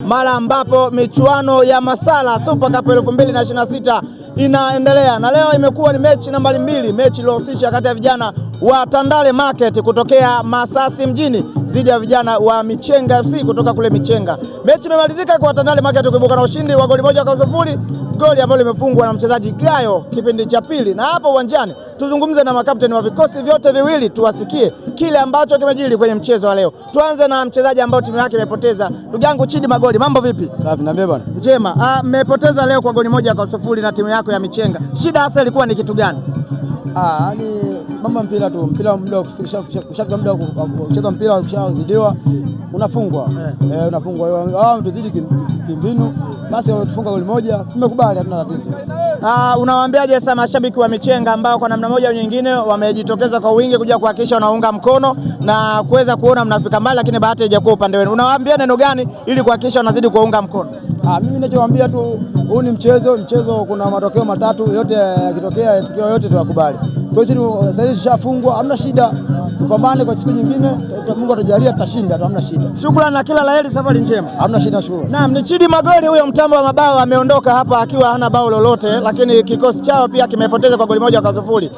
mara ambapo michuano ya Masala Super Cup 2026 inaendelea, na leo imekuwa ni mechi nambari 2, mechi iliyohusisha kati ya vijana wa Tandale Market kutokea Masasi mjini dhidi ya vijana wa Michenga FC kutoka kule Michenga. Mechi imemalizika kwa Tandale Market kuibuka na ushindi wa goli 1-0, goli ambalo limefungwa na mchezaji Gayo kipindi cha pili. Na hapo uwanjani tuzungumze na makapteni wa vikosi vyote viwili, tuwasikie kile ambacho kimejiri kwenye mchezo wa leo. Tuanze na mchezaji ambaye timu yake imepoteza. Ndugu yangu Chidi Magoli, mambo vipi? Safi, niambie bwana. Njema. Mmepoteza leo kwa goli 1-0 na timu yako ya Michenga. Shida hasa ilikuwa ni kitu gani? Yaani mambo mpira tu, mpira muda kushafika muda wa kucheza mpira ukishazidiwa unafungwa. Unafungwa. Wao tuzidi kimbinu, basi tufunga goli moja, tumekubali, hatuna tatizo. Unawaambiaje sasa mashabiki wa Michenga ambao kwa namna moja au nyingine wamejitokeza kwa wingi kuja kuhakikisha wanaunga mkono na kuweza kuona mnafika mbali, lakini bahati haijakuwa upande wenu? Unawaambia neno gani ili kuhakikisha wanazidi kuunga mkono? Mimi ninachowaambia tu, huu ni mchezo, kuna matokeo matatu, yote yakitokea tukio yote tuwakubali. Kwa hiyo sasa hivi tushafungwa, hamna shida, tupambane kwa siku nyingine, Mungu atajalia tutashinda, hamna shida. Shukrani na kila laheri, safari njema. Hamna shida, shukrani. Naam, ni Chidi Magoli huyo, mtambo wa mabao, ameondoka hapa akiwa hana bao lolote, lakini kikosi chao pia kimepoteza kwa goli 1-0.